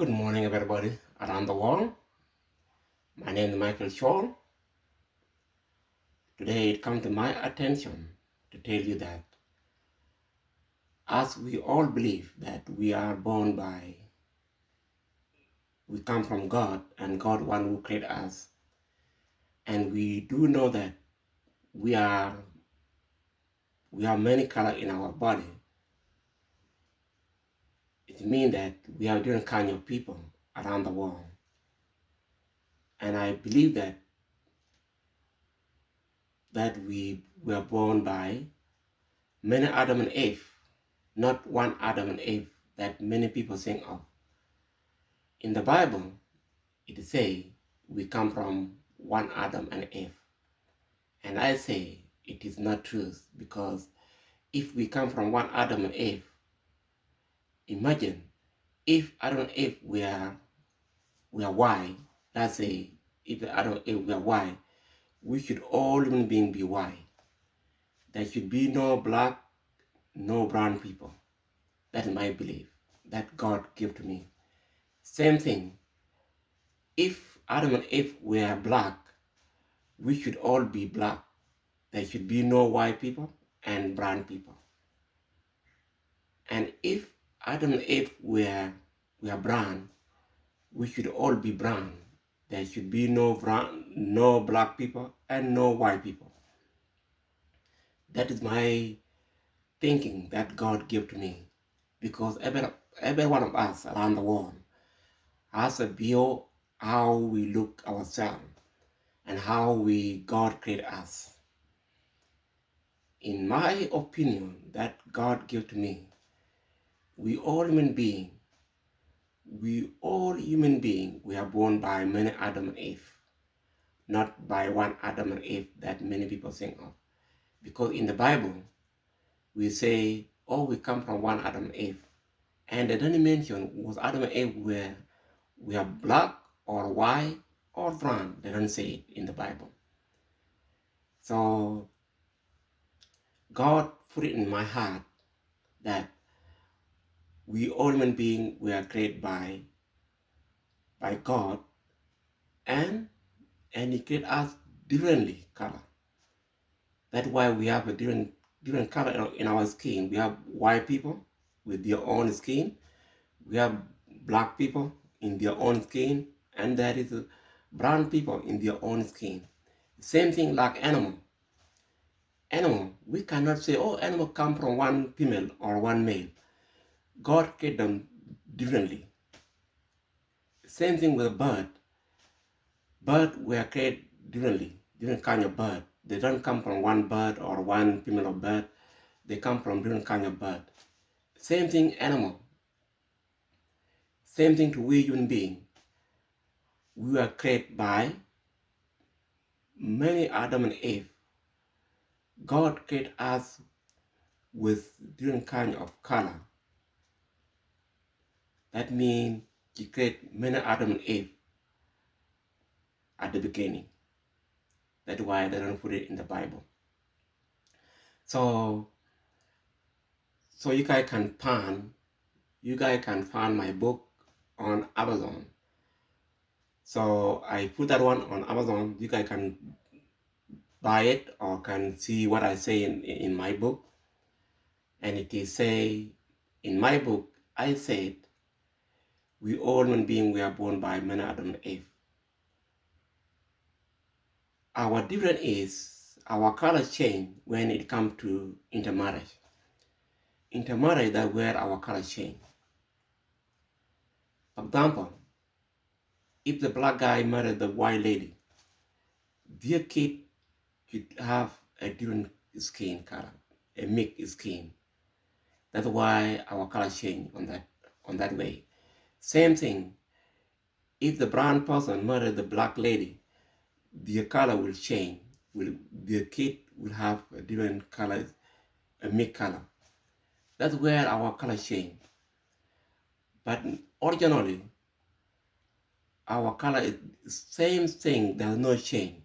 Good morning, everybody around the world. My name is Michael Shaw. Today, it comes to my attention to tell you that as we all believe that we are born by, we come from God and God one who created us, and we do know that we are we have many colors in our body. It means that we are different kind of people around the world, and I believe that we were born by many Adam and Eve, not one Adam and Eve that many people think of. In the Bible, it says we come from one Adam and Eve. And I say it is not true, because if we come from one Adam and Eve, imagine if Adam and Eve were white, let's say if Adam and Eve were white, we should all human beings be white. There should be no black, no brown people. That is my belief that God gave to me. Same thing, if Adam and Eve were black, we should all be black. There should be no white people and brown people. And if Adam and Eve were brown, we should all be brown. There should be no black people and no white people. That is my thinking that God gave to me, because every one of us around the world has a view how we look ourselves and how God created us. In my opinion, that God gave to me, we all human beings, we are born by many Adam and Eve, not by one Adam and Eve that many people think of. Because in the Bible, we say, oh, we come from one Adam and Eve. And they don't mention was Adam and Eve we are black or white or brown. They don't say it in the Bible. So God put it in my heart that we all human beings were created by God, and He created us differently color. That's why we have a different color in our skin. We have white people with their own skin. We have black people in their own skin, and there is brown people in their own skin. Same thing like animal. Animal, we cannot say, oh, animal come from one female or one male. God created them differently. Same thing with a bird. Bird were created differently, different kind of bird. They don't come from one bird or one female of bird. They come from different kind of bird. Same thing animal. Same thing to we human being. We were created by many Adam and Eve. God created us with different kind of color. That means He created many Adam and Eve at the beginning. That's why they don't put it in the Bible. So you guys can find my book on Amazon. So I put that one on Amazon. You guys can buy it or can see what I say in my book. And it is say in my book, I said, we all human beings were born by many Adam and Eve. Our difference is our color change when it comes to intermarriage. Intermarriage, that's where our color change. For example, if the black guy married the white lady, their kid should have a different skin color, a mixed skin. That's why our color change on that way. Same thing, if the brown person married the black lady, their color will change. Their kid will have a different color, a mixed color. That's where our color change. But originally, our color is same thing, there's no change.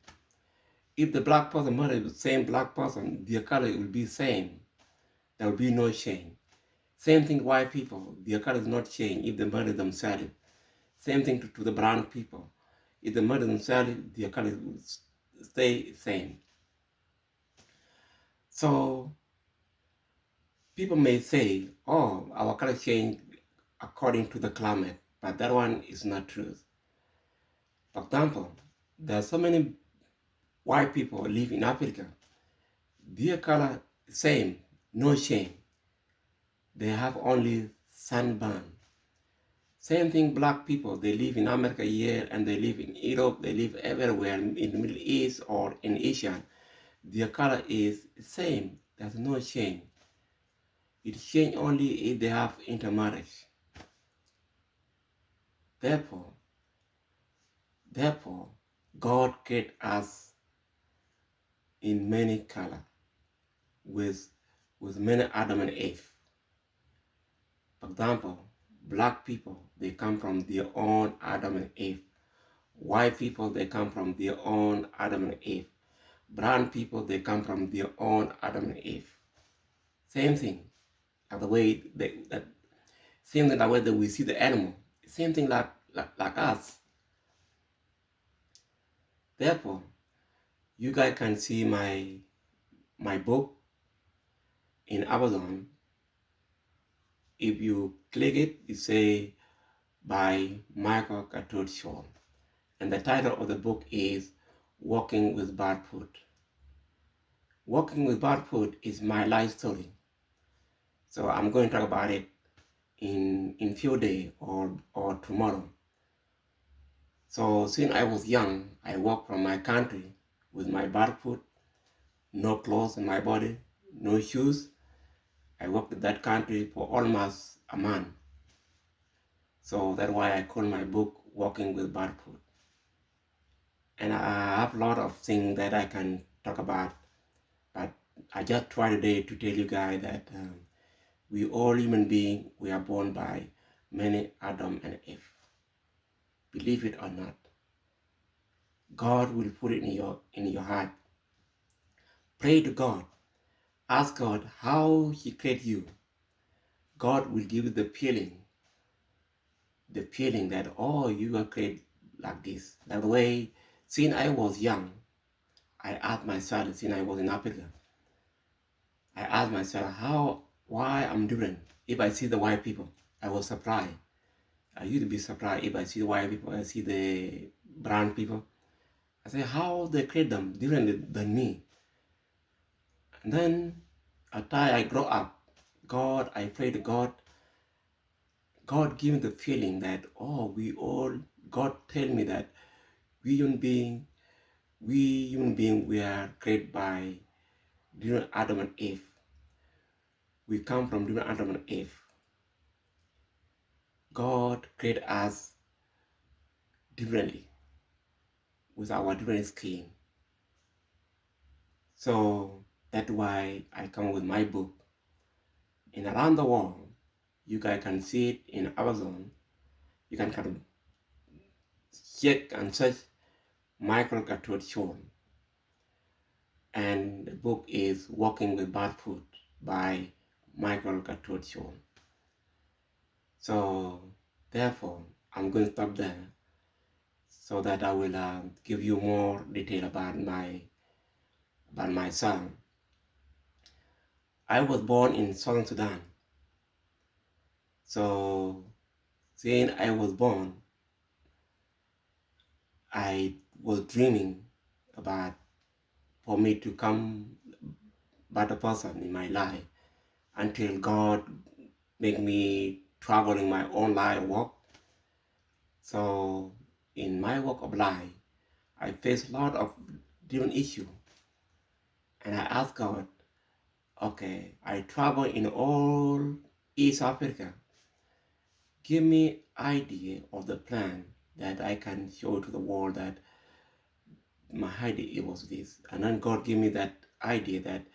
If the black person married the same black person, their color will be same. There will be no change. Same thing white people, their color is not change if they marry themselves. Same thing to the brown people. If they murder themselves, their color will stay same. So people may say, oh, our color change according to the climate, but that one is not true. For example, there are so many white people who live in Africa. Their color same, no change. They have only sunburn. Same thing, black people, they live in America here and they live in Europe, they live everywhere in the Middle East or in Asia. Their color is same, there's no change. It change only if they have intermarriage. Therefore, God created us in many color with many Adam and Eve. For example, black people, they come from their own Adam and Eve. White people, they come from their own Adam and Eve. Brown people, they come from their own Adam and Eve. Same thing, like the way same thing, the way that we see the animal. Same thing like us. Therefore, you guys can see my book in Amazon. If you click it, you say by Michael Cathode Shaw. And the title of the book is Walking with Barfoot. Walking with Barfoot is my life story. So I'm going to talk about it in few days or tomorrow. So since I was young, I walked from my country with my barefoot, no clothes on my body, no shoes. I walked in that country for almost a month. So that's why I call my book Walking with Barefoot. And I have a lot of things that I can talk about, but I just try today to tell you guys that we all human beings, we are born by many Adam and Eve. Believe it or not, God will put it in your heart. Pray to God. Ask God how He created you. God will give you the feeling that, oh, you were created like this. That way, since I was young, I asked myself, since I was in Africa, I asked myself why I'm different. If I see the white people, I was surprised. I used to be surprised if I see the white people, I see the brown people. I say, how they create them different than me? And then, after I grow up, I pray to God. God give me the feeling that, oh, God tell me that we human being, we are created by different Adam and Eve. We come from different Adam and Eve. God created us differently with our different skin. So that's why I come with my book. And around the world, you guys can see it in Amazon. You can kind of check and search Michael Cathode Shaw. And the book is Walking with Barefoot by Michael Cathode Shaw. So therefore, I'm going to stop there so that I will give you more detail about my son. I was born in Southern Sudan. So since I was born, I was dreaming about for me to come better person in my life until God make me travel in my own life walk. So in my walk of life, I face a lot of different issues. And I ask God, okay, I travel in all East Africa. Give me idea of the plan that I can show to the world that my idea was this. And then God gave me that idea that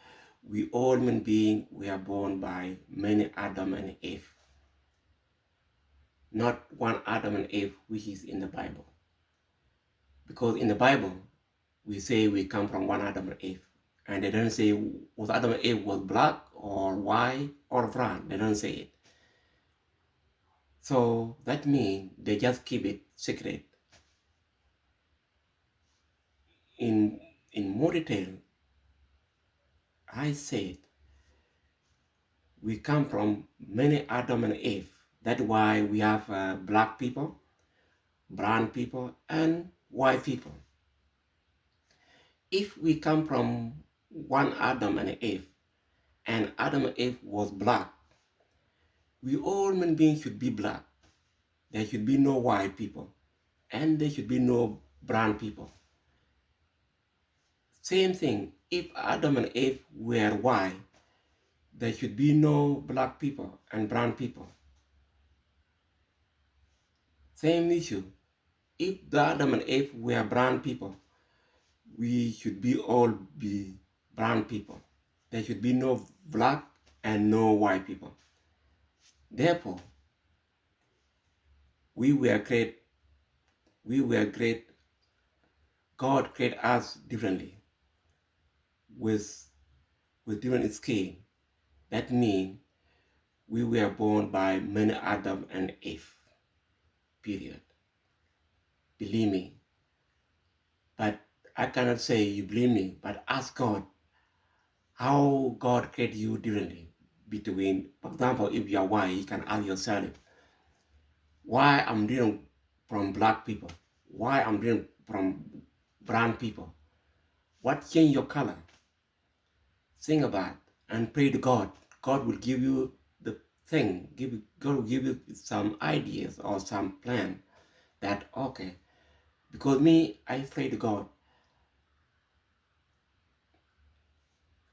we all human beings, we are born by many Adam and Eve. Not one Adam and Eve, which is in the Bible. Because in the Bible, we say we come from one Adam and Eve. And they don't say was Adam and Eve was black or white or brown. They don't say it. So that means they just keep it secret. In more detail, I said we come from many Adam and Eve. That's why we have black people, brown people, and white people. If we come from one Adam and Eve, and Adam and Eve was black, we all human beings should be black. There should be no white people, and there should be no brown people. Same thing, if Adam and Eve were white, there should be no black people and brown people. Same issue, if the Adam and Eve were brown people, we should be all be brown people. There should be no black and no white people. Therefore, we were great. God created us differently with different skin. That means we were born by many Adam and Eve. Period. Believe me. But I cannot say you believe me, but ask God how God created you differently. Between, for example, if you are white, you can ask yourself, why I'm different from black people? Why I'm different from brown people? What changed your color? Think about and pray to God. God will give you the thing. God will give you some ideas or some plan that, okay, because me, I pray to God.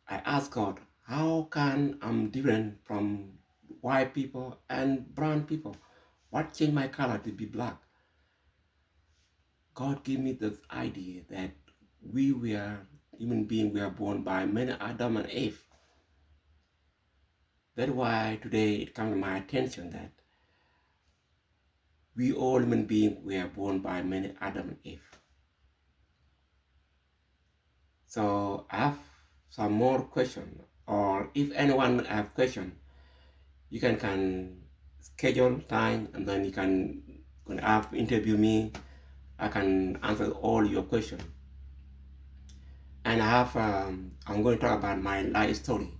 I ask God, how can I'm different from white people and brown people? What changed my color to be black? God gave me this idea that we were human beings, we are born by many Adam and Eve. That's why today it comes to my attention that we all human beings were born by many Adam and Eve. So I have some more questions, or if anyone have question, you can schedule time and then you can have interview me. I can answer all your questions. And I have I'm going to talk about my life story,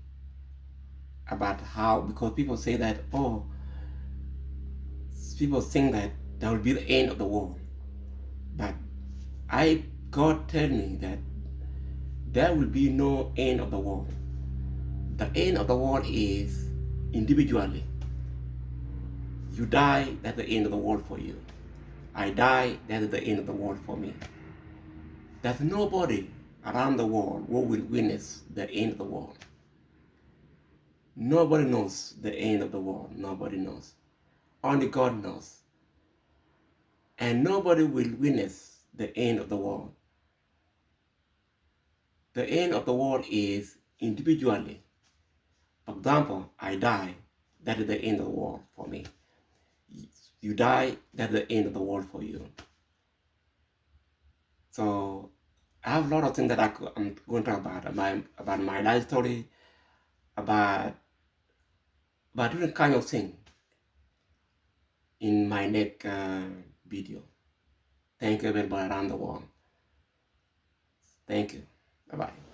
about how, because people say that, oh, people think that that will be the end of the world, but God tell me that there will be no end of the world. The end of the world is individually. You die, that's the end of the world for you. I die, that is the end of the world for me. There's nobody around the world who will witness the end of the world. Nobody knows the end of the world. Nobody knows. Only God knows. And nobody will witness the end of the world. The end of the world is individually. For example, I die, that is the end of the world for me. You die, that's the end of the world for you. So I have a lot of things that I'm going to talk about my life story, about different kind of things in my next video. Thank you everybody around the world. Thank you. Bye-bye.